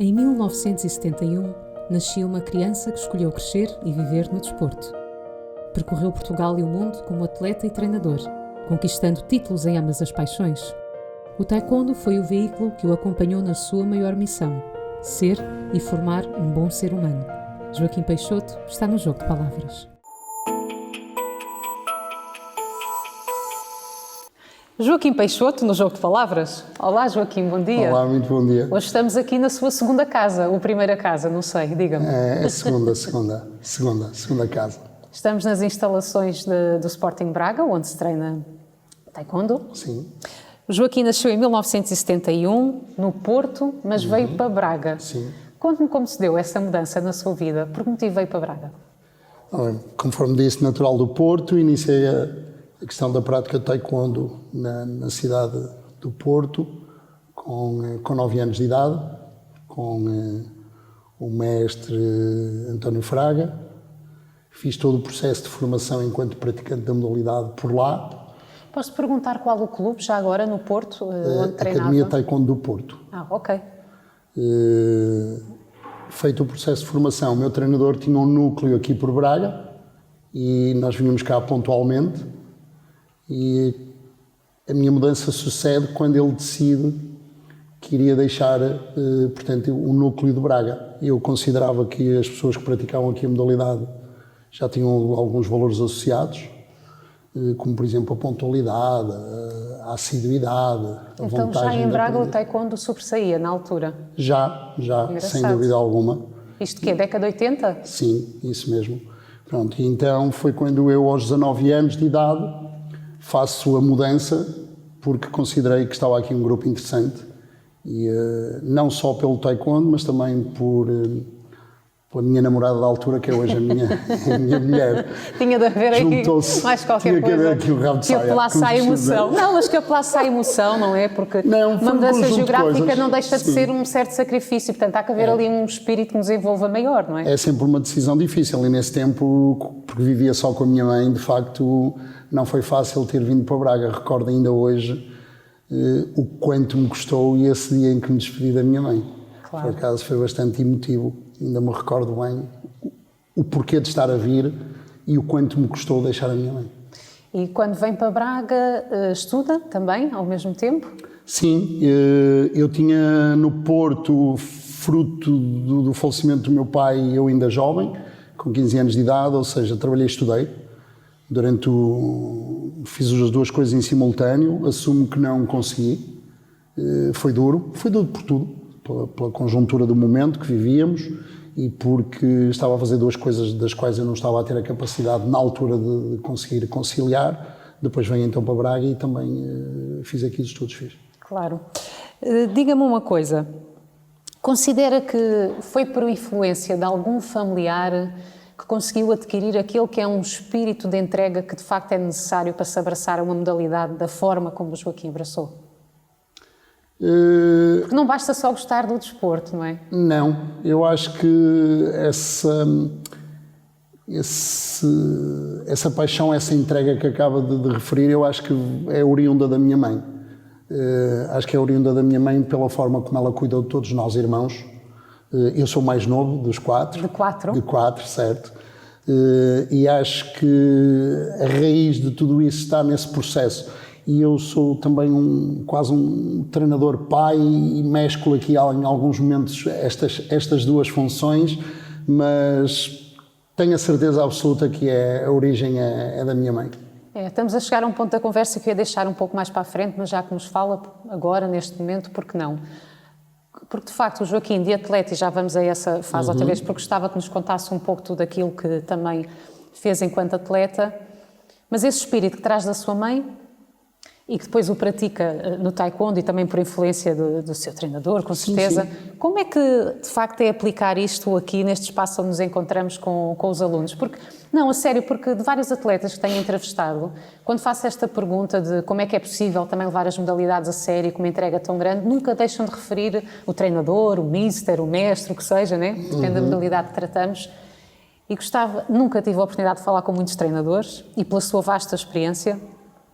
Em 1971, nascia uma criança que escolheu crescer e viver no desporto. Percorreu Portugal e o mundo como atleta e treinador, conquistando títulos em ambas as paixões. O taekwondo foi o veículo que o acompanhou na sua maior missão, ser e formar um bom ser humano. Joaquim Peixoto está no Jogo de Palavras. Joaquim Peixoto, no Jogo de Palavras. Olá, Joaquim, bom dia. Olá, muito bom dia. Hoje estamos aqui na sua segunda casa, ou primeira casa, não sei, diga-me. É a segunda casa. Estamos nas instalações do Sporting Braga, onde se treina taekwondo. Sim. O Joaquim nasceu em 1971, no Porto, mas veio para Braga. Sim. Conte-me como se deu essa mudança na sua vida. Por que motivo veio para Braga? Conforme disse, natural do Porto, iniciei a questão da prática de taekwondo na cidade do Porto, com 9 anos de idade, com o mestre António Fraga. Fiz todo o processo de formação enquanto praticante da modalidade por lá. Posso perguntar qual o clube, já agora, no Porto, onde treinava? Academia Taekwondo do Porto. Ok. Feito o processo de formação, o meu treinador tinha um núcleo aqui por Braga e nós vínhamos cá pontualmente. E a minha mudança sucede quando ele decide que iria deixar, portanto, o núcleo de Braga. Eu considerava que as pessoas que praticavam aqui a modalidade já tinham alguns valores associados, como, por exemplo, a pontualidade, a assiduidade, a vontade. Então, já em Braga o taekwondo sobressaía na altura? Já, Engraçado. sem dúvida alguma. Isto que é, década de 80? Sim, isso mesmo. Pronto, e então foi quando eu, aos 19 anos de idade, faço a mudança porque considerei que estava aqui um grupo interessante e não só pelo taekwondo, mas também pela minha namorada da altura, que é hoje a minha mulher. Tinha de haver aqui mais qualquer coisa. Tinha que haver aqui um rabo de saia. Que apelasse à emoção. Não, mas que apelasse à emoção, não é? Porque não, uma mudança geográfica não deixa de sim. ser um certo sacrifício. Portanto, há que haver ali um espírito que nos envolva maior, não é? É sempre uma decisão difícil e nesse tempo, porque vivia só com a minha mãe, de facto não foi fácil ter vindo para Braga. Recordo ainda hoje o quanto me custou e esse dia em que me despedi da minha mãe. Claro. Por acaso foi bastante emotivo, ainda me recordo bem o porquê de estar a vir e o quanto me custou deixar a minha mãe. E quando vem para Braga, estuda também, ao mesmo tempo? Sim, eu tinha no Porto, fruto do falecimento do meu pai, eu ainda jovem, com 15 anos de idade, ou seja, trabalhei e estudei. Fiz as duas coisas em simultâneo, assumo que não consegui. Foi duro por tudo, pela conjuntura do momento que vivíamos e porque estava a fazer duas coisas das quais eu não estava a ter a capacidade na altura de conseguir conciliar. Depois venho então para Braga e também fiz aqui os estudos. Claro. Diga-me uma coisa, considera que foi por influência de algum familiar que conseguiu adquirir aquele que é um espírito de entrega que de facto é necessário para se abraçar a uma modalidade da forma como o Joaquim abraçou? Porque não basta só gostar do desporto, não é? Não, eu acho que essa paixão, essa entrega que acaba de referir, eu acho que é oriunda da minha mãe. Acho que é oriunda da minha mãe pela forma como ela cuidou de todos nós irmãos. Eu sou o mais novo dos 4. De 4? De 4, certo. E acho que a raiz de tudo isso está nesse processo. E eu sou também quase um treinador pai e mesclo aqui em alguns momentos estas duas funções, mas tenho a certeza absoluta que a origem é da minha mãe. Estamos a chegar a um ponto da conversa que eu ia deixar um pouco mais para a frente, mas já que nos fala agora, neste momento, por que não? Porque, de facto, o Joaquim, de atleta, e já vamos a essa fase outra vez, porque gostava que nos contasse um pouco tudo aquilo que também fez enquanto atleta, mas esse espírito que traz da sua mãe e que depois o pratica no taekwondo e também por influência do seu treinador, com certeza. Sim. Como é que, de facto, é aplicar isto aqui neste espaço onde nos encontramos com os alunos? Porque, não, a sério, porque de vários atletas que tenho entrevistado, quando faço esta pergunta de como é que é possível também levar as modalidades a sério com uma entrega tão grande, nunca deixam de referir o treinador, o mister, o mestre, o que seja, né? Depende da modalidade que tratamos. E nunca tive a oportunidade de falar com muitos treinadores e pela sua vasta experiência,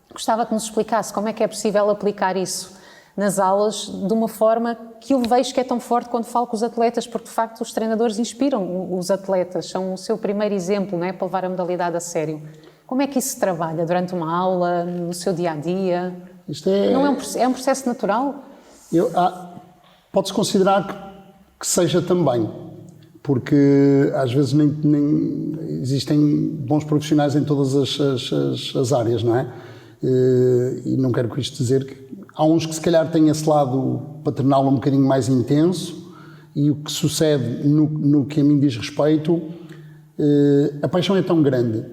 gostava que nos explicasse como é que é possível aplicar isso nas aulas de uma forma que eu vejo que é tão forte quando falo com os atletas, porque de facto os treinadores inspiram os atletas, são o seu primeiro exemplo, não é, para levar a modalidade a sério. Como é que isso se trabalha durante uma aula, no seu dia-a-dia? Não é um processo natural? Pode-se considerar que seja também, porque às vezes nem existem bons profissionais em todas as áreas, não é? E não quero com isto dizer que há uns que se calhar têm esse lado paternal um bocadinho mais intenso, e o que sucede no que a mim diz respeito, a paixão é tão grande,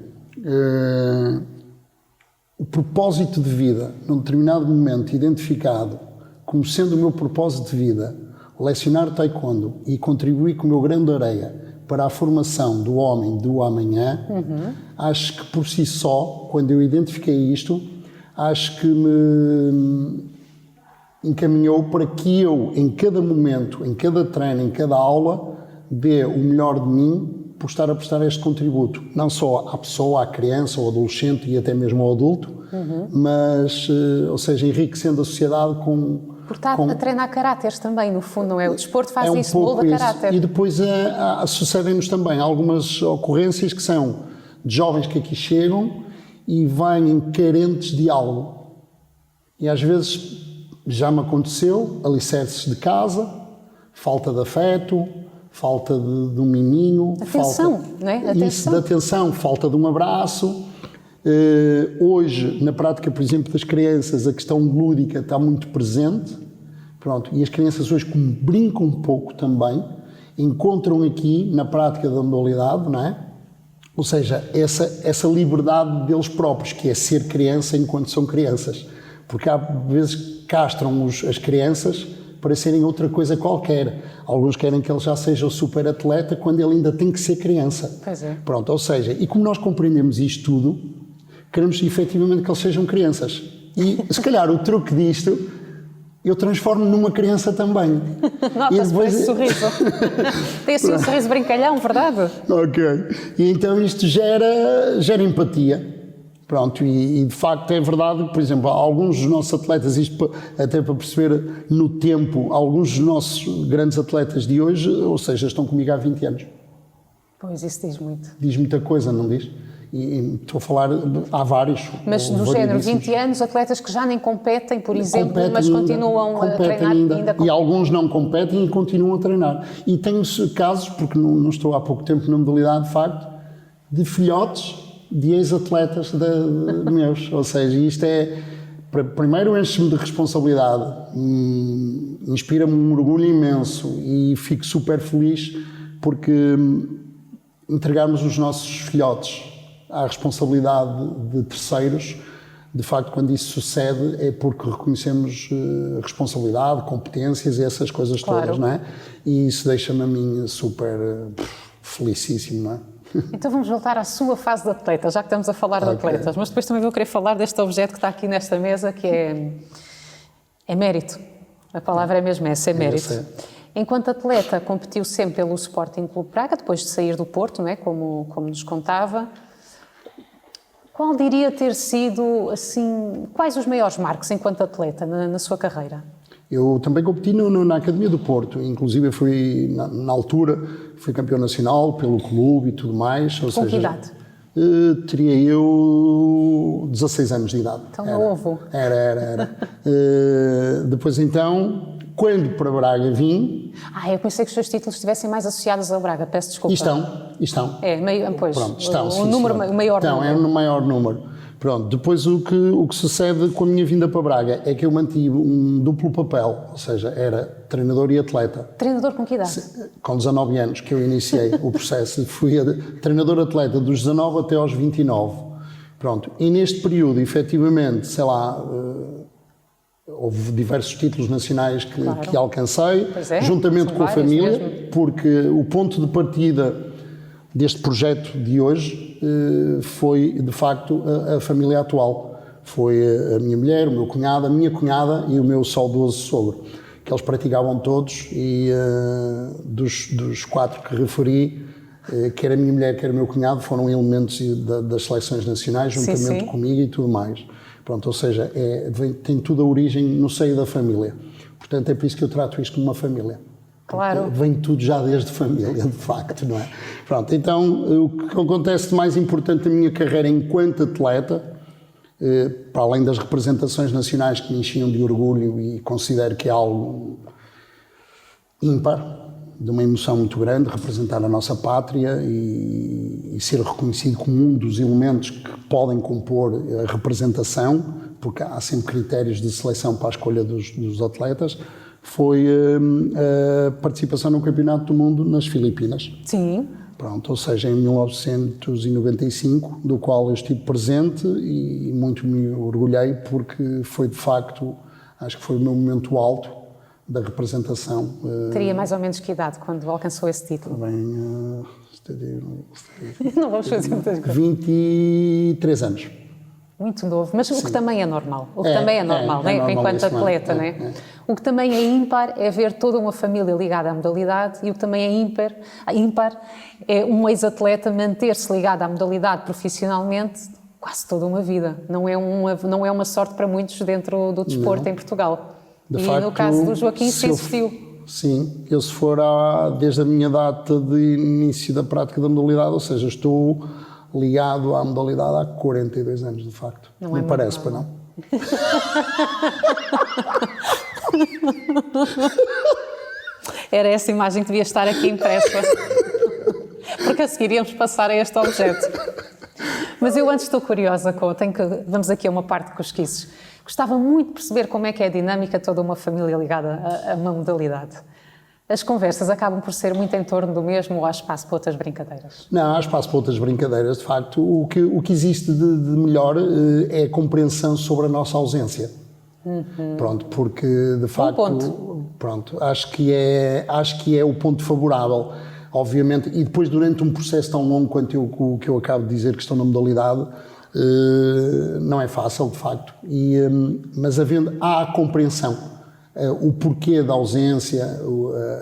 o propósito de vida, num determinado momento identificado como sendo o meu propósito de vida, lecionar taekwondo e contribuir com o meu grão de areia para a formação do homem do amanhã, acho que por si só, quando eu identifiquei isto, acho que me encaminhou para que eu, em cada momento, em cada treino, em cada aula, dê o melhor de mim por estar a prestar este contributo. Não só à pessoa, à criança, ao adolescente e até mesmo ao adulto, mas, ou seja, enriquecendo a sociedade com... Porque está a treinar caráteres também, no fundo, não é? O desporto faz isso, molda caráter. E depois sucedem-nos também algumas ocorrências que são de jovens que aqui chegam e vêm carentes de algo. E às vezes já me aconteceu, alicerces de casa, falta de afeto, falta de um miminho. Atenção, não é? Atenção. Isso, de atenção, falta de um abraço. Hoje, na prática, por exemplo, das crianças, a questão lúdica está muito presente. Pronto, e as crianças hoje, como brincam um pouco também, encontram aqui, na prática da modalidade, não é? Ou seja, essa liberdade deles próprios, que é ser criança enquanto são crianças. Porque há vezes castram as crianças para serem outra coisa qualquer. Alguns querem que ele já seja o super atleta quando ele ainda tem que ser criança. Pois é. Pronto, ou seja, e como nós compreendemos isto tudo, queremos efetivamente que eles sejam crianças. E se calhar o truque disto, eu transformo numa criança também. Nota-se por esse sorriso. Tem assim um sorriso brincalhão, verdade? Ok. E então isto gera empatia. Pronto, e de facto é verdade, por exemplo, alguns dos nossos atletas, isto até para perceber no tempo, alguns dos nossos grandes atletas de hoje, ou seja, estão comigo há 20 anos. Pois, isso diz muito. Diz muita coisa, não diz? E estou a falar, há vários. Mas do género, 20 anos, atletas que já nem competem, por exemplo, mas continuam a treinar ainda. E alguns não competem e continuam a treinar. E tenho casos, porque não estou há pouco tempo na modalidade, de facto, de filhotes de ex-atletas meus. Ou seja, isto é... Primeiro enche-me de responsabilidade, inspira-me um orgulho imenso e fico super feliz porque entregarmos os nossos filhotes à responsabilidade de terceiros, de facto, quando isso sucede é porque reconhecemos responsabilidade, competências e essas coisas todas, não é? E isso deixa-me a mim super felicíssimo, não é? Então vamos voltar à sua fase de atleta, já que estamos a falar de atletas, mas depois também vou querer falar deste objeto que está aqui nesta mesa, que é mérito. A palavra é mesmo essa, é mérito. Enquanto atleta, competiu sempre pelo Sporting Clube Braga, depois de sair do Porto, não é? Como nos contava. Qual diria ter sido, assim, quais os maiores marcos enquanto atleta na sua carreira? Eu também competi na Academia do Porto, inclusive eu fui, na altura, fui campeão nacional pelo clube e tudo mais. Com que idade? Teria eu 16 anos de idade. Então novo. Era. Depois então, quando para Braga vim... eu pensei que os seus títulos estivessem mais associados ao Braga, peço desculpa. Estão. Pois, pronto, estão, o maior número. É no maior número. Pronto, depois o que sucede com a minha vinda para Braga é que eu mantive um duplo papel, ou seja, era treinador e atleta. Treinador com que idade? Com 19 anos que eu iniciei o processo, fui treinador-atleta dos 19 até aos 29. Pronto, e neste período, efetivamente, sei lá, houve diversos títulos nacionais que alcancei, juntamente com a família, porque o ponto de partida deste projeto de hoje foi, de facto, a família atual. Foi a minha mulher, o meu cunhado, a minha cunhada e o meu saudoso sogro, que eles praticavam todos e dos 4 que referi, quer a minha mulher, quer o meu cunhado, foram elementos das seleções nacionais, juntamente comigo e tudo mais. Pronto, ou seja, tem tudo a origem no seio da família. Portanto, é por isso que eu trato isto como uma família. Claro. Vem tudo já desde família, de facto, não é? Pronto, então, o que acontece de mais importante na minha carreira enquanto atleta, para além das representações nacionais que me enchiam de orgulho e considero que é algo ímpar, de uma emoção muito grande, representar a nossa pátria e ser reconhecido como um dos elementos que podem compor a representação, porque há sempre critérios de seleção para a escolha dos atletas, foi a participação no Campeonato do Mundo nas Filipinas. Sim. Pronto, ou seja, em 1995, do qual eu estive presente e muito me orgulhei porque foi de facto, acho que foi o meu momento alto da representação. Teria mais ou menos que idade quando alcançou esse título? Bem, Não vamos fazer muitas coisas. 23 anos. Muito novo, mas o que também é normal. O que É, também é normal, é né? normal Enquanto isso, não é? atleta, né? O que também é ímpar é ver toda uma família ligada à modalidade e o que também é ímpar é um ex-atleta manter-se ligado à modalidade profissionalmente quase toda uma vida. Não é uma sorte para muitos dentro do desporto em Portugal. De e facto, no caso do Joaquim isso existiu. Sim, eu se for desde a minha data de início da prática da modalidade, ou seja, estou ligado à modalidade há 42 anos, de facto. Não parece, para não? Era essa imagem que devia estar aqui impressa. Porque a seguir íamos passar a este objeto. Mas eu antes estou curiosa, vamos aqui a uma parte de cosquices. Gostava muito de perceber como é que é a dinâmica de toda uma família ligada a uma modalidade. As conversas acabam por ser muito em torno do mesmo ou há espaço para outras brincadeiras? Não, há espaço para outras brincadeiras, de facto. O que existe de melhor é a compreensão sobre a nossa ausência. Pronto, porque de facto, pronto, acho que é o ponto favorável, obviamente, e depois durante um processo tão longo quanto o que eu acabo de dizer que estou na modalidade, não é fácil, de facto, mas há a compreensão. O porquê da ausência,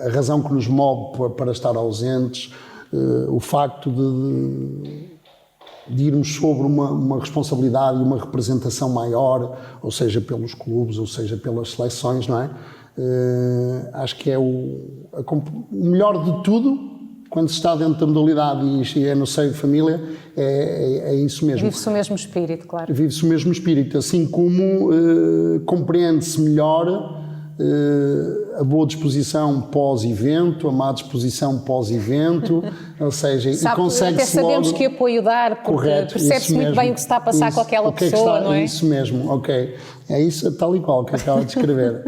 a razão que nos move para estar ausentes, o facto de irmos sobre uma responsabilidade e uma representação maior, ou seja, pelos clubes, ou seja, pelas seleções, não é? Acho que é o melhor de tudo, quando se está dentro da modalidade e é no seio de família, é isso mesmo. Vive-se o mesmo espírito, claro. Vive-se o mesmo espírito, assim como compreende-se melhor a boa disposição pós-evento, a má disposição pós-evento, ou seja, e consegue-se até sabemos logo... que apoio dar, porque percebe-se muito bem o que se está a passar com aquela pessoa, não é? Isso mesmo, ok. É isso tal e qual que acaba de escrever.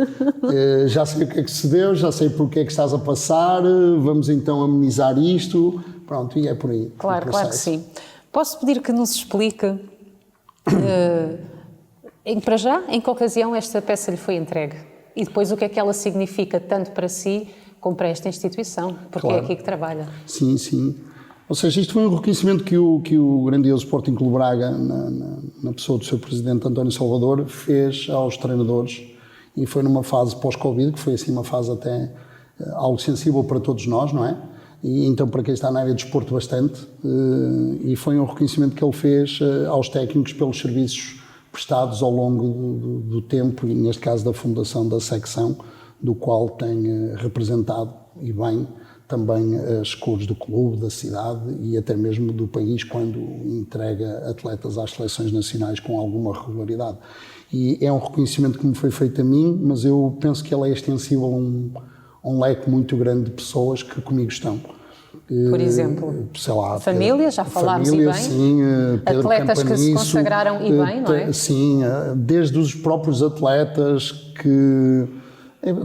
Já sei o que é que se deu, já sei porque é que estás a passar, vamos então amenizar isto, pronto, e é por aí. Claro, claro que sim. Posso pedir que nos explique, para já, em que ocasião esta peça lhe foi entregue? E depois o que é que ela significa tanto para si como para esta instituição, porque claro. É aqui que trabalha. Sim, sim. Ou seja, isto foi um reconhecimento que o grandioso Sporting Clube Braga, na pessoa do seu presidente António Salvador, fez aos treinadores, e foi numa fase pós-Covid, que foi assim uma fase até algo sensível para todos nós, não é? E então para quem está na área de desporto bastante, e foi um reconhecimento que ele fez aos técnicos pelos serviços prestados ao longo do tempo, e neste caso da fundação da secção, do qual tem representado, e bem, também as cores do clube, da cidade e até mesmo do país, quando entrega atletas às seleções nacionais com alguma regularidade. E é um reconhecimento que me foi feito a mim, mas eu penso que ele é extensível a um leque muito grande de pessoas que comigo estão. Por exemplo, sei lá, família, já falámos, família, e bem. Sim, atletas que se consagraram e bem, não é? Sim, desde os próprios atletas que...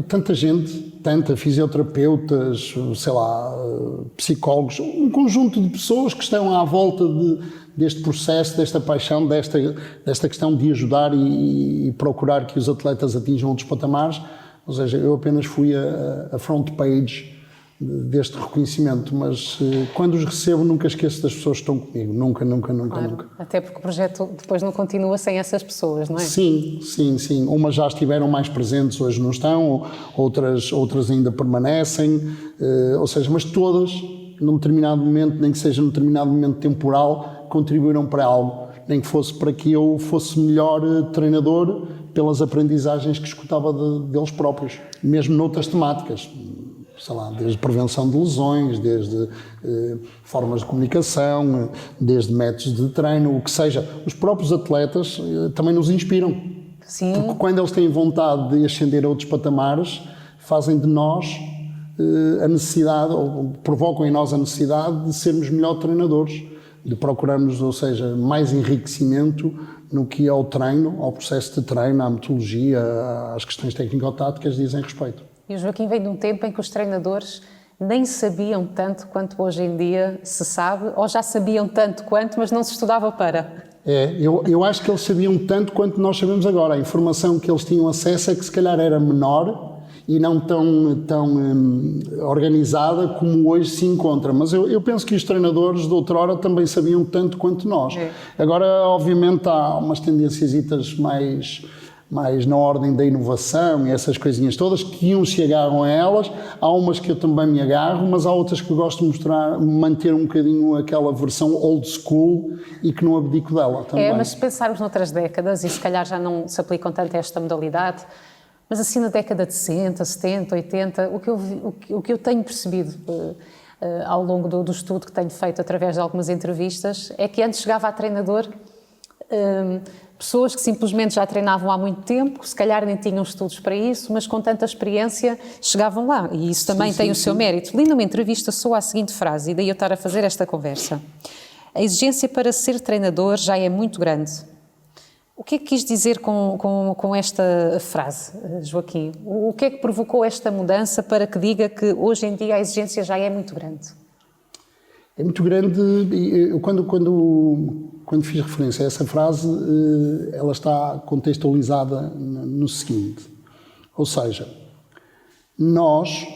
Tanta gente, fisioterapeutas, sei lá, psicólogos, um conjunto de pessoas que estão à volta deste processo, desta paixão, desta questão de ajudar e procurar que os atletas atinjam outros patamares. Ou seja, eu apenas fui a front page deste reconhecimento, mas quando os recebo nunca esqueço das pessoas que estão comigo, nunca. Até porque o projeto depois não continua sem essas pessoas, não é? Sim. Umas já estiveram mais presentes, hoje não estão, outras ainda permanecem, ou seja, mas todas, num determinado momento, nem que seja num determinado momento temporal, contribuíram para algo. nem que fosse para que eu fosse melhor treinador pelas aprendizagens que escutava deles próprios, mesmo noutras temáticas. Sei lá, desde prevenção de lesões, desde formas de comunicação, desde métodos de treino, o que seja. Os próprios atletas também nos inspiram. Sim. Porque quando eles têm vontade de ascender a outros patamares, fazem de nós a necessidade, ou provocam em nós a necessidade de sermos melhores treinadores, de procurarmos, ou seja, mais enriquecimento no que ao treino, ao processo de treino, à metodologia, às questões técnico-táticas dizem respeito. E o Joaquim vem de um tempo em que os treinadores nem sabiam tanto quanto hoje em dia se sabe, ou já sabiam tanto quanto, mas não se estudava para. Eu acho que eles sabiam tanto quanto nós sabemos agora. A informação que eles tinham acesso é que se calhar era menor e não tão organizada como hoje se encontra. Mas eu penso que os treinadores de outrora também sabiam tanto quanto nós. Agora, obviamente, há umas tendências mais na ordem da inovação e essas coisinhas todas, que uns se agarram a elas, há umas que eu também me agarro, mas há outras que eu gosto de manter um bocadinho aquela versão old school e que não abdico dela também. Mas se pensarmos noutras décadas, e se calhar já não se aplicam tanto a esta modalidade, mas assim na década de 60, 70, 80, o que eu tenho percebido ao longo do estudo que tenho feito através de algumas entrevistas, é que antes chegava a treinador pessoas que simplesmente já treinavam há muito tempo, se calhar nem tinham estudos para isso, mas com tanta experiência chegavam lá. E isso também tem o seu mérito. Li numa entrevista só a seguinte frase, e daí eu estar a fazer esta conversa. A exigência para ser treinador já é muito grande. O que é que quis dizer com esta frase, Joaquim? O que é que provocou esta mudança para que diga que hoje em dia a exigência já é muito grande? É muito grande. Eu quando fiz referência a essa frase, ela está contextualizada no seguinte. Ou seja, nós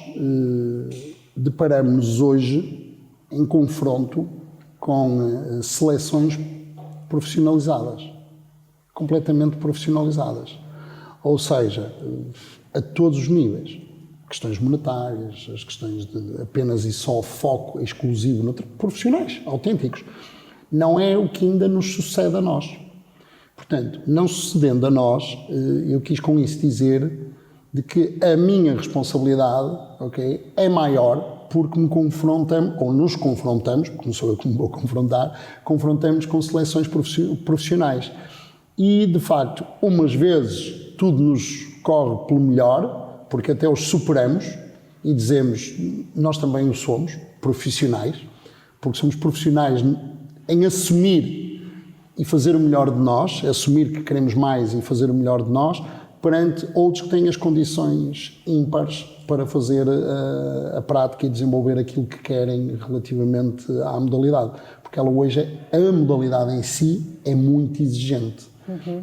deparamos-nos hoje em confronto com seleções profissionalizadas, completamente profissionalizadas. Ou seja, a todos os níveis. Questões monetárias, as questões de apenas e só foco exclusivo profissionais, autênticos. Não é o que ainda nos sucede a nós. Portanto, não sucedendo a nós, eu quis com isso dizer de que a minha responsabilidade, okay, é maior porque me confrontam, ou nos confrontamos, porque não sou eu que me vou confrontar, confrontamos com seleções profissionais. E, de facto, umas vezes tudo nos corre pelo melhor, porque até os superamos e dizemos, nós também o somos, profissionais, porque somos profissionais em assumir e fazer o melhor de nós, assumir que queremos mais e fazer o melhor de nós, perante outros que têm as condições ímpares para fazer a prática e desenvolver aquilo que querem relativamente à modalidade. Porque ela hoje, a modalidade em si, é muito exigente.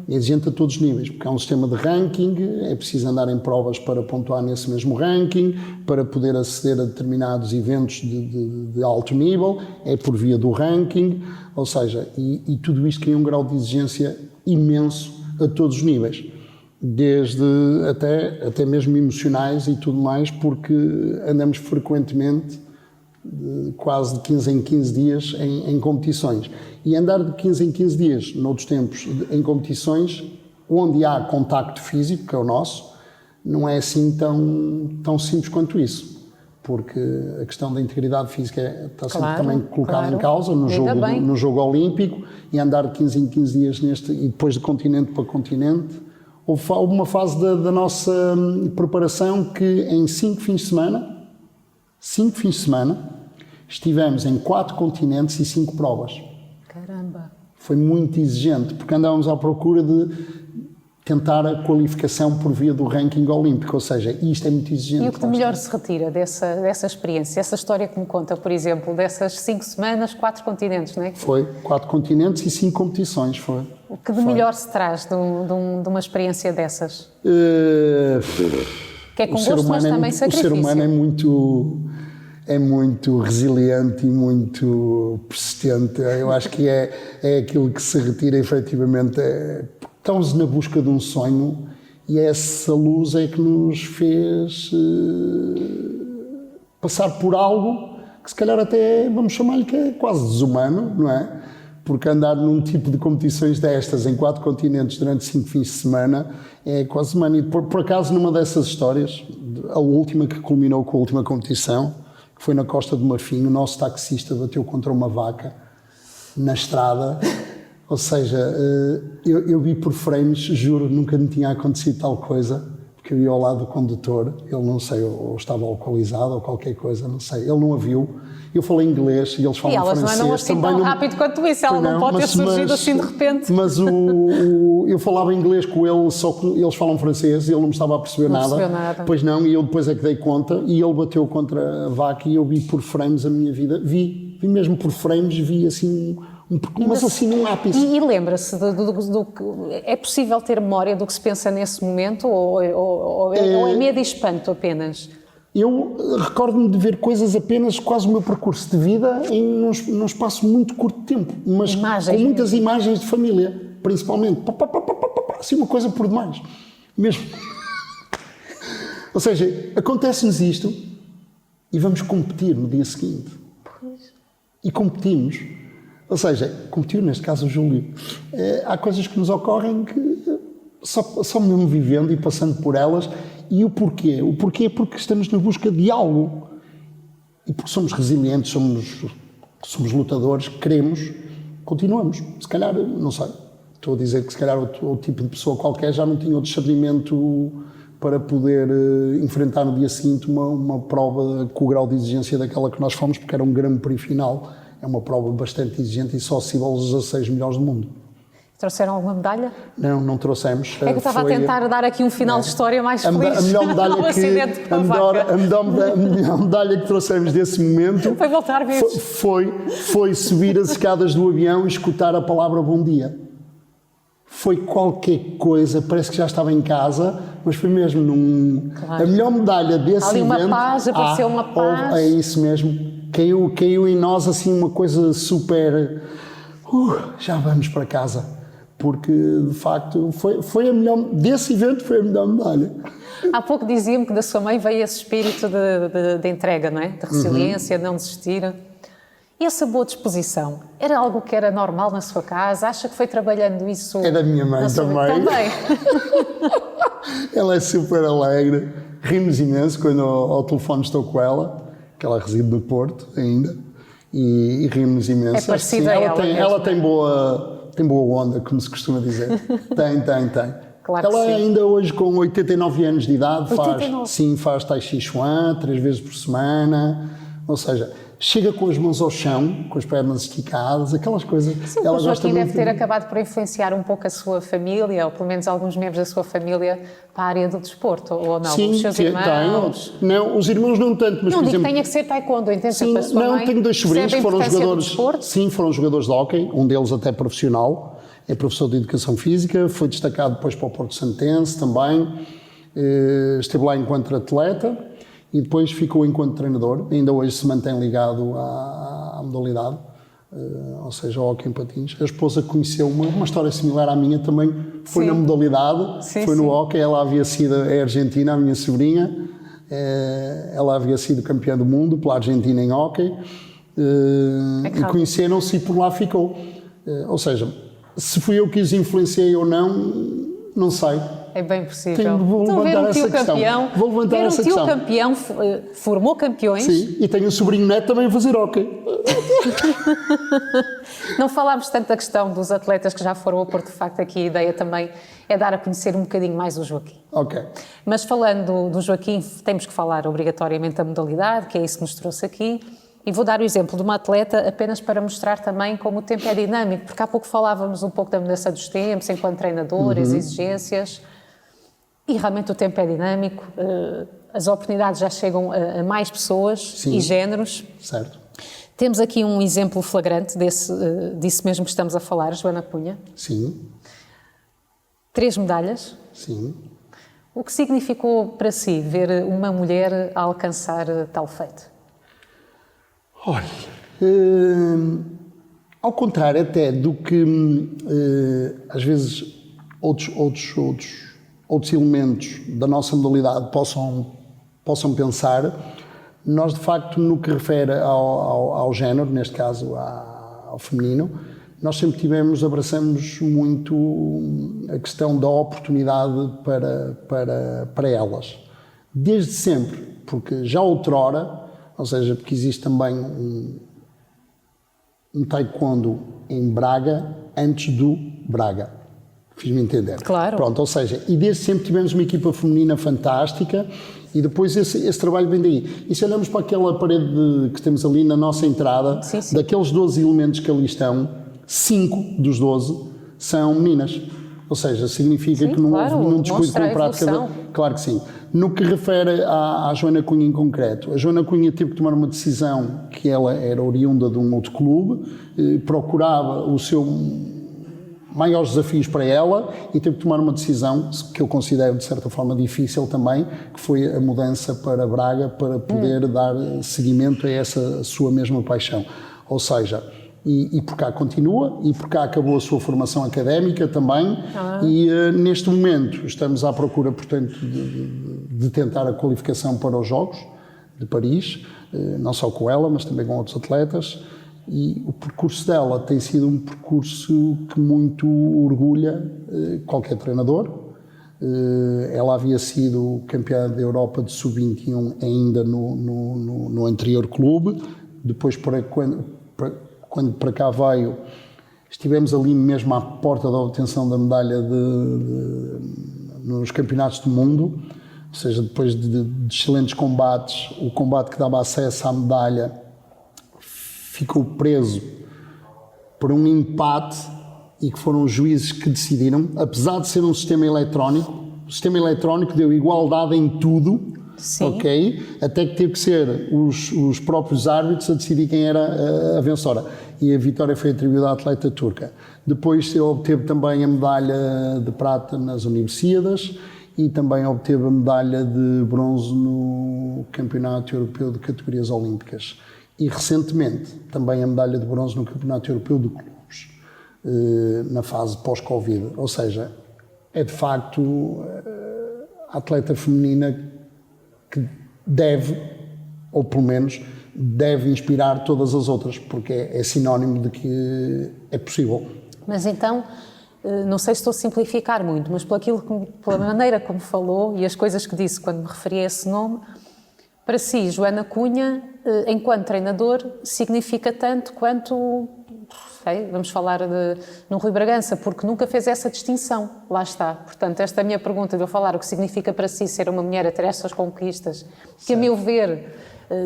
É exigente a todos os níveis, porque há um sistema de ranking, é preciso andar em provas para pontuar nesse mesmo ranking, para poder aceder a determinados eventos de alto nível, é por via do ranking, ou seja, e tudo isto cria um grau de exigência imenso a todos os níveis, desde até mesmo emocionais e tudo mais, porque andamos frequentemente quase de 15 em 15 dias em competições. E andar de 15 em 15 dias, noutros tempos, em competições, onde há contacto físico, que é o nosso, não é assim tão simples quanto isso. Porque a questão da integridade física está sempre também colocada em causa no jogo olímpico, e andar de 15 em 15 dias e depois de continente para continente. Houve uma fase da nossa preparação que em 5 fins de semana, estivemos em 4 continentes e 5 provas. Caramba! Foi muito exigente, porque andávamos à procura de tentar a qualificação por via do ranking olímpico, ou seja, isto é muito exigente. E o que de melhor se retira dessa experiência, essa história que me conta, por exemplo, dessas 5 semanas, 4 continentes, não é? Foi, 4 continentes e 5 competições, foi. O que de melhor se traz de uma experiência dessas? Que é com gosto, mas também sacrifício. O ser humano é muito resiliente e muito persistente. Eu acho que é aquilo que se retira efetivamente. Estamos na busca de um sonho e essa luz é que nos fez passar por algo que se calhar até, vamos chamar-lhe, que é quase desumano, não é? porque andar num tipo de competições destas em 4 continentes durante 5 fins de semana é quase humano. E por acaso, numa dessas histórias, a última que culminou com a última competição, que foi na Costa do Marfim, o nosso taxista bateu contra uma vaca na estrada. Ou seja, eu vi por frames, juro, nunca me tinha acontecido tal coisa, porque eu ia ao lado do condutor, ele não sei, ou estava alcoolizado ou qualquer coisa, não sei, ele não a viu. Eu falei inglês e eles falam francês. E elas não assim tão rápido quanto isso, ela não pode ter surgido assim de repente. Mas eu falava inglês com ele, só que eles falam francês e ele não me estava a perceber nada. Pois não, e eu depois é que dei conta e ele bateu contra a vaca e eu vi por frames a minha vida, vi mesmo por frames, vi assim... Mas assim num ápice. E lembra-se do que é possível ter memória do que se pensa nesse momento ou é medo e espanto apenas? Eu recordo-me de ver coisas apenas, quase o meu percurso de vida num espaço muito curto de tempo, mas com muitas imagens de família, principalmente. Assim uma coisa por demais. Mesmo. Ou seja, acontece-nos isto e vamos competir no dia seguinte. Pois. E competimos. Ou seja, competiu neste caso o Júlio. Há coisas que nos ocorrem que só mesmo vivendo e passando por elas. E o porquê? O porquê é porque estamos na busca de algo. E porque somos resilientes, somos lutadores, queremos, continuamos. Se calhar, não sei, estou a dizer que se calhar outro tipo de pessoa qualquer já não tinha o discernimento para poder enfrentar no dia seguinte uma prova com o grau de exigência daquela que nós fomos, porque era um Grand Prix final. É uma prova bastante exigente e só acessível aos 16 melhores do mundo. Trouxeram alguma medalha? Não trouxemos. É que eu estava a tentar dar aqui um final de história mais feliz. A melhor medalha que trouxemos desse momento foi voltar vezes. Foi subir as escadas do avião e escutar a palavra bom dia. Foi qualquer coisa, parece que já estava em casa, mas foi mesmo a melhor medalha desse ali evento. Ali uma paz, apareceu uma paz. É isso mesmo. Caiu em nós assim uma coisa super... já vamos para casa. Porque, de facto, foi a melhor... Desse evento foi a melhor medalha. Há pouco diziam-me que da sua mãe veio esse espírito de entrega, não é? De resiliência, de não desistir. E essa boa disposição, era algo que era normal na sua casa? Acha que foi trabalhando isso? É da minha mãe também. Ela é super alegre. Rimos imenso quando ao telefone estou com ela, que ela reside no Porto ainda, e rimos imenso. É parecida a ela tem boa onda, como se costuma dizer. Tem. Claro ela que sim. Ainda hoje com 89 anos de idade 89. faz Tai Chi Chuan 3 vezes por semana, ou seja, chega com as mãos ao chão, com as pernas esticadas, aquelas coisas. Sim, ela o Joaquim deve ter acabado por influenciar um pouco a sua família, ou pelo menos alguns membros da sua família, para a área do desporto, ou não? Sim, os seus irmãos? Não, os irmãos não tanto, mas não por digo exemplo... que tenha que ser taekwondo, entende? Sim, a sua mãe tenho 2 sobrinhos que foram jogadores... Sim, foram jogadores de hóquei, um deles até profissional, é professor de Educação Física, foi destacado depois para o Porto Santense também, esteve lá enquanto atleta, e depois ficou enquanto treinador, ainda hoje se mantém ligado à modalidade, ou seja, ao hóquei em patins. A esposa conheceu uma história similar à minha também, foi na modalidade, foi no hóquei, ela havia sido argentina, a minha sobrinha, ela havia sido campeã do mundo pela Argentina em hóquei, e conheceram-se e por lá ficou. Ou seja, se fui eu que os influenciei ou não sei. É bem possível. Vou levantar essa questão. Vou levantar essa questão. Ver um tio campeão, formou campeões. Sim, e tenho um sobrinho neto também a fazer hóquei. Não falámos tanto da questão dos atletas que já foram ao Porto, de facto aqui a ideia também é dar a conhecer um bocadinho mais o Joaquim. Ok. Mas falando do Joaquim, temos que falar obrigatoriamente da modalidade, que é isso que nos trouxe aqui. E vou dar o exemplo de uma atleta apenas para mostrar também como o tempo é dinâmico, porque há pouco falávamos um pouco da mudança dos tempos, enquanto treinador, as exigências, e realmente o tempo é dinâmico, as oportunidades já chegam a mais pessoas e géneros. Certo. Temos aqui um exemplo flagrante disso mesmo que estamos a falar, Joana Cunha. Sim. 3 medalhas. Sim. O que significou para si ver uma mulher a alcançar tal feito? Olha, ao contrário até do que às vezes outros elementos da nossa modalidade possam pensar, nós de facto no que refere ao género, neste caso ao feminino, nós sempre abraçamos muito a questão da oportunidade para elas. Desde sempre, porque já outrora, ou seja, porque existe também um taekwondo em Braga antes do Braga. Fiz-me entender. Claro. Pronto, ou seja, e desde sempre tivemos uma equipa feminina fantástica e depois esse trabalho vem daí. E se olhamos para aquela parede que temos ali na nossa entrada, sim. daqueles 12 elementos que ali estão, 5 dos 12 são meninas. Ou seja, significa que não houve nenhum descuido com a prática. Claro que sim. No que refere à Joana Cunha em concreto, a Joana Cunha teve que tomar uma decisão que ela era oriunda de um outro clube, procurava o seu maiores desafios para ela e teve que tomar uma decisão que eu considero de certa forma difícil também, que foi a mudança para Braga para poder dar seguimento a essa sua mesma paixão. Ou seja, e por cá continua, e por cá acabou a sua formação académica também, e neste momento estamos à procura, portanto, de tentar a qualificação para os Jogos de Paris, não só com ela, mas também com outros atletas, e o percurso dela tem sido um percurso que muito orgulha qualquer treinador. Ela havia sido campeã da Europa de Sub-21 ainda no anterior clube, depois quando para cá veio, estivemos ali mesmo à porta da obtenção da medalha nos campeonatos do mundo, ou seja, depois de excelentes combates, o combate que dava acesso à medalha ficou preso por um empate e que foram os juízes que decidiram, apesar de ser um sistema eletrónico, o sistema eletrónico deu igualdade em tudo. Sim. Ok? Até que teve que ser os próprios árbitros a decidir quem era a vencedora. E a vitória foi atribuída à atleta turca. Depois ele obteve também a medalha de prata nas Universiadas e também obteve a medalha de bronze no Campeonato Europeu de Categorias Olímpicas. E recentemente também a medalha de bronze no Campeonato Europeu de Clubes, na fase pós-Covid. Ou seja, é de facto a atleta feminina que deve, ou pelo menos deve inspirar todas as outras, porque é sinónimo de que é possível. Mas então, não sei se estou a simplificar muito, mas pela maneira como falou e as coisas que disse quando me referi a esse nome, para si, Joana Cunha, enquanto treinador, significa tanto quanto, vamos falar no Rui Bragança, porque nunca fez essa distinção, lá está. Portanto, esta é a minha pergunta de eu falar o que significa para si ser uma mulher a ter essas conquistas, que a meu ver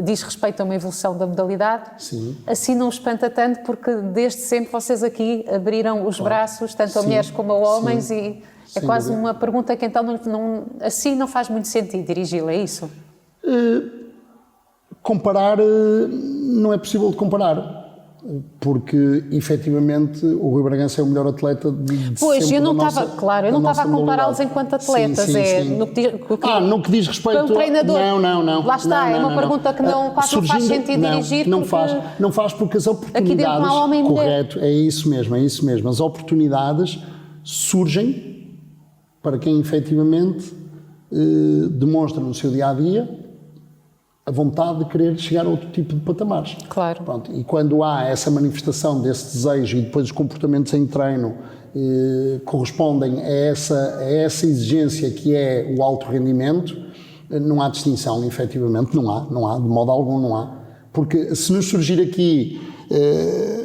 diz respeito a uma evolução da modalidade. Sim. Assim não espanta tanto, porque desde sempre vocês aqui abriram os braços, tanto a mulheres como a homens, e é quase uma pergunta que então assim não faz muito sentido dirigi-la, é isso? Comparar, não é possível de comparar, porque efetivamente o Rui Bragança é o melhor atleta de pois, sempre. Eu não estava a compará-los enquanto atletas, sim. No que diz respeito ao treinador. Não. Lá está, é uma pergunta que quase não faz sentido dirigir. Não faz porque as oportunidades, aqui dentro não há homem e mulher. Correto, é isso mesmo, as oportunidades surgem para quem efetivamente demonstra no seu dia-a-dia a vontade de querer chegar a outro tipo de patamares. Claro. Pronto, e quando há essa manifestação desse desejo e depois os comportamentos em treino correspondem a essa exigência que é o alto rendimento, não há distinção, efetivamente, não há, de modo algum não há. Porque se nos surgir aqui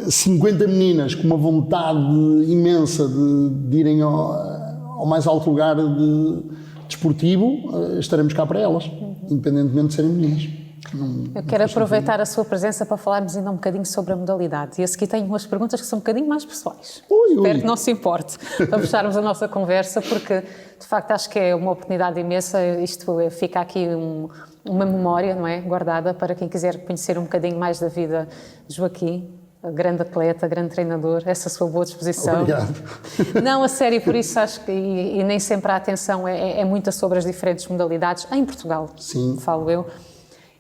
50 meninas com uma vontade imensa de irem ao mais alto lugar desportivo, estaremos cá para elas, independentemente de serem meninas. Eu quero aproveitar a sua presença para falarmos ainda um bocadinho sobre a modalidade. E a seguir tenho umas perguntas que são um bocadinho mais pessoais. Espero que não se importe, para fecharmos a nossa conversa, porque de facto acho que é uma oportunidade imensa. Isto fica aqui uma memória, não é? Guardada para quem quiser conhecer um bocadinho mais da vida de Joaquim. Grande atleta, grande treinador, essa sua boa disposição. Obrigado. Não, a sério, por isso acho que, e nem sempre a atenção é muita sobre as diferentes modalidades, em Portugal, sim, falo eu,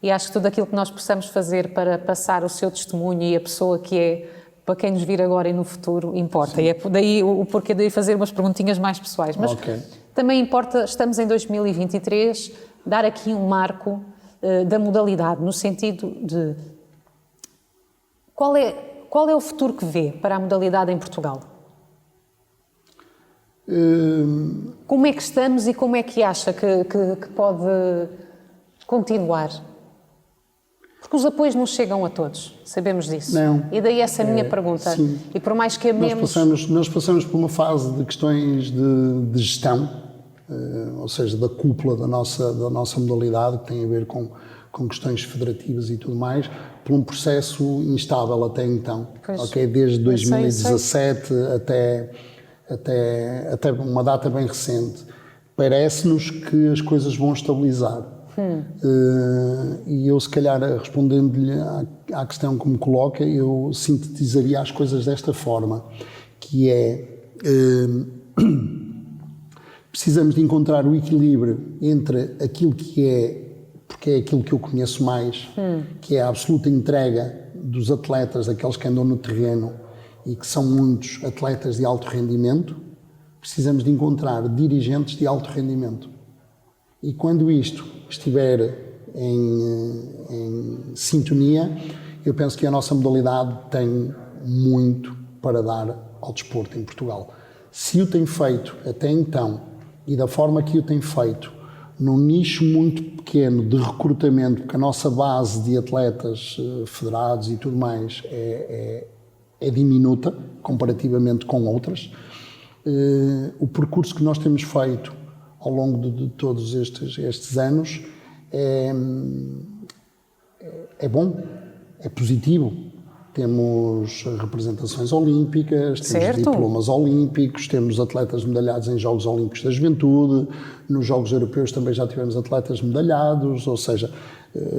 e acho que tudo aquilo que nós possamos fazer para passar o seu testemunho e a pessoa que é, para quem nos vir agora e no futuro, importa. Sim. E é daí o porquê de fazer umas perguntinhas mais pessoais. Mas também importa, estamos em 2023, dar aqui um marco da modalidade, no sentido de Qual é o futuro que vê para a modalidade em Portugal? Como é que estamos e como é que acha que pode continuar? Porque os apoios não chegam a todos, sabemos disso. Não. E daí essa minha pergunta. Sim. E por mais que amemos... Nós passamos por uma fase de questões de gestão, ou seja, da cúpula da nossa modalidade, que tem a ver com questões federativas e tudo mais, por um processo instável até então. Okay? Desde 2017 até uma data bem recente. Parece-nos que as coisas vão estabilizar. E eu, se calhar, respondendo-lhe à questão que me coloca, eu sintetizaria as coisas desta forma, que é... precisamos de encontrar o equilíbrio entre aquilo que é, porque é aquilo que eu conheço mais, que é a absoluta entrega dos atletas, aqueles que andam no terreno e que são muitos atletas de alto rendimento. Precisamos de encontrar dirigentes de alto rendimento. E quando isto estiver em sintonia, eu penso que a nossa modalidade tem muito para dar ao desporto em Portugal. Se o tem feito até então, e da forma que o tem feito, num nicho muito pequeno de recrutamento, porque a nossa base de atletas federados e tudo mais é diminuta, comparativamente com outras, o percurso que nós temos feito ao longo de todos estes anos é bom, é positivo. Temos representações olímpicas, temos diplomas olímpicos, temos atletas medalhados em Jogos Olímpicos da Juventude, nos Jogos Europeus também já tivemos atletas medalhados, ou seja,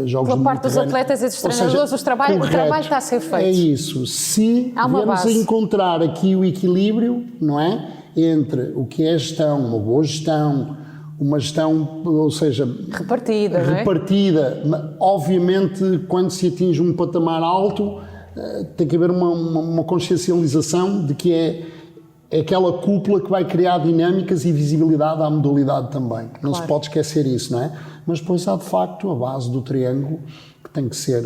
Jogos pela parte dos atletas e dos treinadores, o trabalho está a ser feito. É isso. Se vamos encontrar aqui o equilíbrio, não é? Entre o que é gestão, uma boa gestão, uma gestão, ou seja, repartida. Obviamente, quando se atinge um patamar alto, tem que haver uma consciencialização de que é aquela cúpula que vai criar dinâmicas e visibilidade à modalidade também. Não se pode esquecer isso, não é? Mas depois há, de facto, a base do triângulo que tem que ser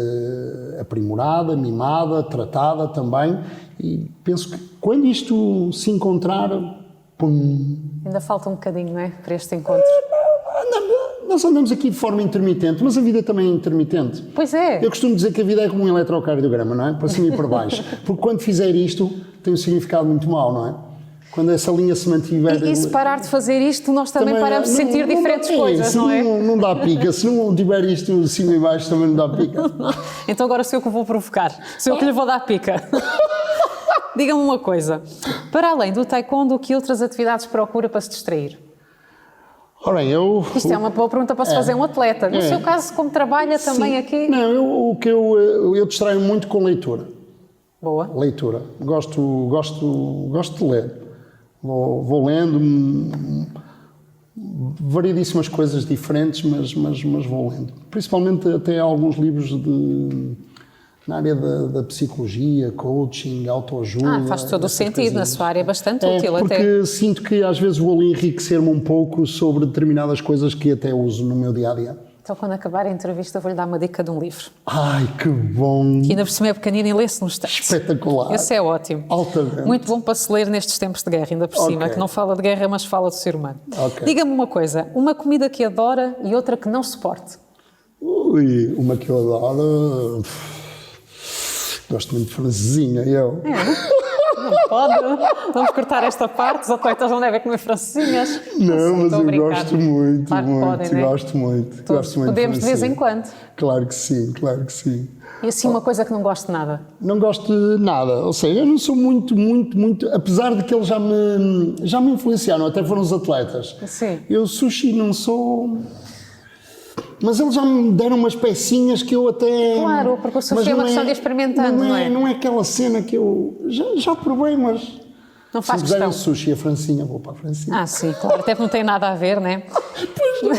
aprimorada, mimada, tratada também. E penso que quando isto se encontrar, pum... Ainda falta um bocadinho, não é? Para este encontro. Nós andamos aqui de forma intermitente, mas a vida também é intermitente. Pois é. Eu costumo dizer que a vida é como um eletrocardiograma, não é? Para cima e para baixo. Porque quando fizer isto, tem um significado muito mau, não é? Quando essa linha se mantiver... E se parar de fazer isto, nós também paramos de sentir diferentes coisas, não é? Não dá pica. Se não tiver isto de cima e baixo, também não dá pica. Então agora sou eu que vou provocar. Sou eu que lhe vou dar pica. Diga-me uma coisa. Para além do taekwondo, que outras atividades procura para se distrair? Ora bem, isto é uma boa pergunta para se fazer um atleta. No seu caso, como trabalha também aqui... Não, eu distraio muito com leitura. Boa. Leitura. Gosto de ler. Vou lendo variedíssimas coisas diferentes, mas vou lendo. Principalmente até alguns livros na área da psicologia, coaching, autoajuda. Faz todo o sentido, na sua área é bastante útil porque até. Porque sinto que às vezes vou ali enriquecer-me um pouco sobre determinadas coisas que até uso no meu dia-a-dia. Então, quando acabar a entrevista, vou-lhe dar uma dica de um livro. Ai, que bom! Que ainda por cima é pequenino e lê-se num instante. Espetacular! Esse é ótimo. Altamente. Muito bom para se ler nestes tempos de guerra, ainda por cima, que não fala de guerra, mas fala do ser humano. Diga-me uma coisa, uma comida que adora e outra que não suporte. Ui, uma que eu adoro... Gosto muito de francesinha, eu. Não pode. Vamos cortar esta parte. Os atletas não devem comer francesinhas. Não, mas eu gosto muito, claro muito. Podem, né? Gosto muito. Gosto muito podemos de vez em quando. Claro que sim, claro que sim. E assim uma coisa que não gosto de nada? Não gosto de nada. Ou seja, eu não sou muito... Apesar de que eles já me influenciaram, até foram os atletas. Sim. Eu sushi não sou... Mas eles já me deram umas pecinhas que eu até... Claro, porque o sushi é uma questão de experimentando, não é? Não é aquela cena que eu... Já provei, mas... Não faz questão. Se me derem sushi a Francinha, vou para a Francinha. Sim, claro. Até porque não tem nada a ver, não é? Pois não.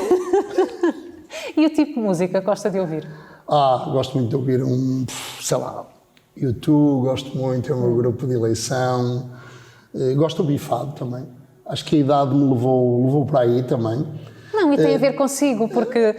E o tipo de música gosta de ouvir? Gosto muito de ouvir U2, gosto muito, é o meu grupo de eleição. Gosto de ouvir fado também. Acho que a idade me levou para aí também. Não, e tem a ver consigo, porque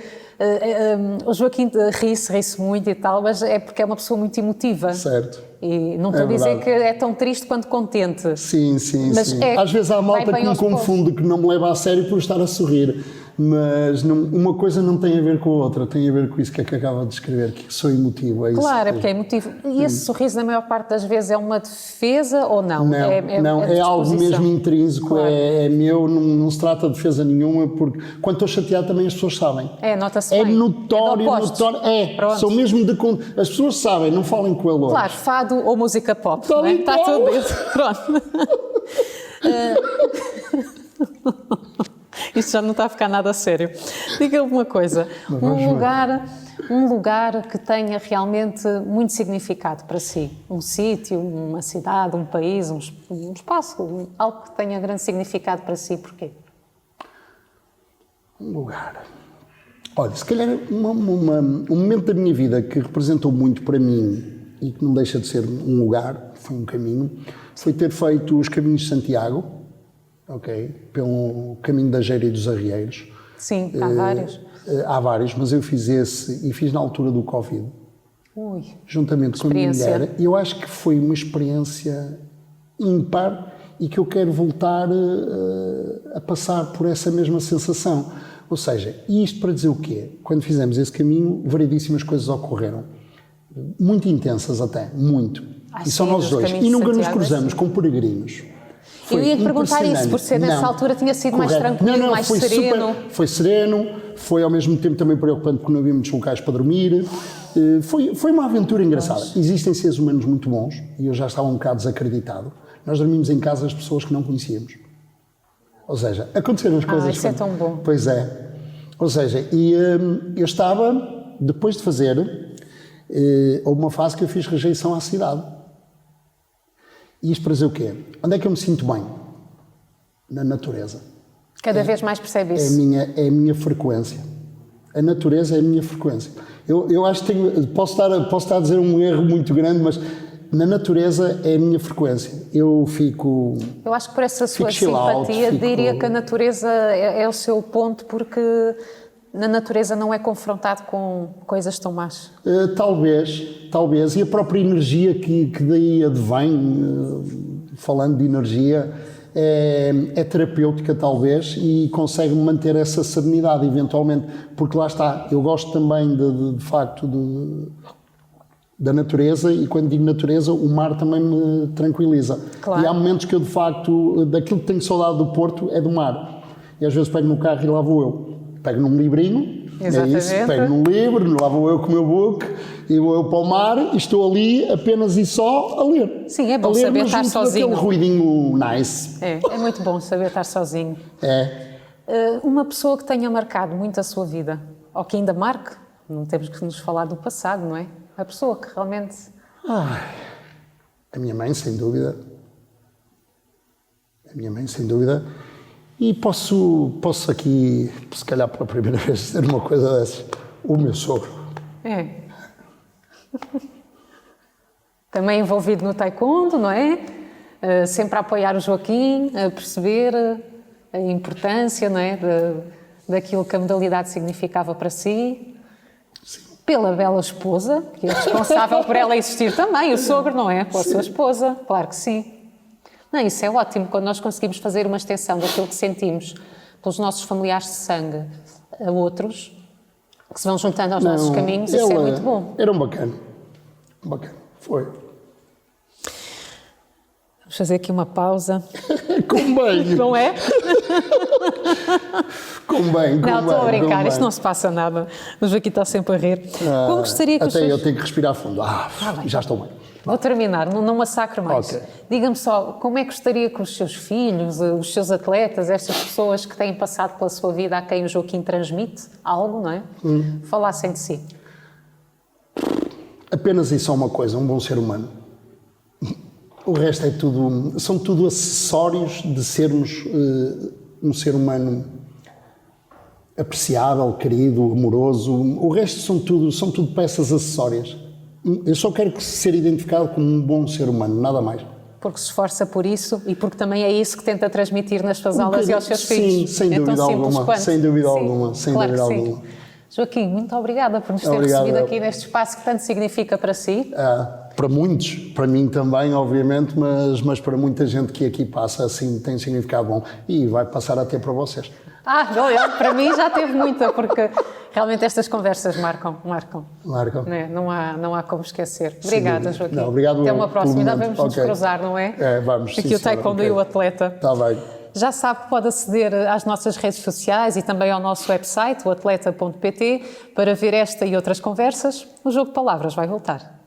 O Joaquim ri-se muito e tal, mas é porque é uma pessoa muito emotiva. Certo. E não estou a dizer que é tão triste quanto contente. Sim. Mas Às vezes há malta que me confunde, que não me leva a sério por estar a sorrir. Mas uma coisa não tem a ver com a outra, tem a ver com isso que acaba de descrever, que sou emotivo. É claro, isso. é porque é emotivo. E esse sorriso, na maior parte das vezes, é uma defesa ou não? Não, é algo mesmo intrínseco, claro. É meu, não se trata de defesa nenhuma, porque quando estou chateado também as pessoas sabem. Nota-se bem. É notório. São mesmo de... As pessoas sabem, não falem com ele. Claro, fado ou música pop, não é? Está tudo isso. Pronto. Isto já não está a ficar nada a sério. Diga-me uma coisa, um lugar que tenha realmente muito significado para si, um sítio, uma cidade, um país, um espaço, algo que tenha grande significado para si, porquê? Um lugar... Olha, se calhar um momento da minha vida que representou muito para mim e que não deixa de ser um lugar, foi um caminho, foi ter feito os caminhos de Santiago, pelo caminho da Geira e dos Arrieiros. Sim, há vários. Há vários, mas eu fiz esse e fiz na altura do Covid. Ui, juntamente com a minha mulher. Eu acho que foi uma experiência ímpar e que eu quero voltar a passar por essa mesma sensação. Ou seja, isto para dizer o quê? Quando fizemos esse caminho, variedíssimas coisas ocorreram. Muito intensas até, muito. E são nós dois. E nunca nos cruzamos com peregrinos. Eu ia-lhe perguntar isso, por ser nessa altura tinha sido mais tranquilo, mais sereno. Foi sereno, foi ao mesmo tempo também preocupante porque não havia muitos locais para dormir. Foi uma aventura engraçada. Existem seres humanos muito bons e eu já estava um bocado desacreditado. Nós dormimos em casa das pessoas que não conhecíamos. Ou seja, aconteceram as coisas... isso é tão bom. Pois é. Ou seja, eu estava, depois de fazer, houve uma fase que eu fiz rejeição à cidade. E isto para dizer o quê? Onde é que eu me sinto bem? Na natureza. Cada vez mais percebe isso. É a minha frequência. A natureza é a minha frequência. Eu acho que posso estar a dizer um erro muito grande, mas na natureza é a minha frequência. Eu acho que por essa sua simpatia diria que a natureza é o seu ponto, porque na natureza não é confrontado com coisas tão más. Talvez. E a própria energia que daí advém, falando de energia, é terapêutica talvez e consegue manter essa serenidade eventualmente, porque lá está, eu gosto também de facto da natureza e quando digo natureza o mar também me tranquiliza. Claro. E há momentos que eu de facto, daquilo que tenho saudade do Porto é do mar. E às vezes pego no carro e lá vou eu. Pego num livrinho, exatamente. É isso, pego num livro, lá vou eu com o meu book e vou eu para o mar e estou ali apenas e só a ler. Sim, é bom saber estar sozinho. Aquele ruidinho nice. É muito bom saber estar sozinho. Uma pessoa que tenha marcado muito a sua vida, ou que ainda marque, não temos que nos falar do passado, não é? A pessoa que realmente... A minha mãe, sem dúvida. E posso aqui, se calhar pela primeira vez, dizer uma coisa dessas. O meu sogro. Também envolvido no taekwondo, não é? Sempre a apoiar o Joaquim, a perceber a importância, não é? Daquilo que a modalidade significava para si. Sim. Pela bela esposa, que é responsável por ela existir também, o sogro, não é? Pela sua esposa, claro que sim. Não, isso é ótimo, quando nós conseguimos fazer uma extensão daquilo que sentimos pelos nossos familiares de sangue a outros, que se vão juntando aos nossos caminhos, isso é muito bom. Era um bacana. Foi. Vamos fazer aqui uma pausa. Como bem. Não é? Como bem. Não, estou a brincar, isto não se passa nada. Mas aqui está sempre a rir. Como gostaria que até eu tenho que respirar fundo. Já estou bem. Vou terminar, não massacro mais. Okay. Diga-me só, como é que gostaria que os seus filhos, os seus atletas, estas pessoas que têm passado pela sua vida, a quem o Joaquim transmite algo, não é? Falassem de si? Apenas e só uma coisa, um bom ser humano. O resto é tudo, são tudo acessórios de sermos um ser humano apreciável, querido, amoroso. O resto são tudo peças acessórias. Eu só quero ser identificado como um bom ser humano, nada mais. Porque se esforça por isso e porque também é isso que tenta transmitir nas suas aulas e aos seus filhos. Sim, sem dúvida alguma. Sem dúvida alguma. Joaquim, muito obrigada por nos ter Obrigado, recebido aqui neste espaço que tanto significa para si. Para muitos, para mim também, obviamente, mas para muita gente que aqui passa, assim, tem significado bom. E vai passar a ter para vocês. Para mim já teve muita, porque realmente estas conversas marcam. Né? Não há como esquecer. Obrigada, Joaquim. Não, obrigado. Até uma próxima. Ainda momento. vamos nos cruzar, não é? Vamos. Aqui o taekwondo e o atleta. Está bem. Já sabe que pode aceder às nossas redes sociais e também ao nosso website, o atleta.pt, para ver esta e outras conversas. O Jogo de Palavras vai voltar.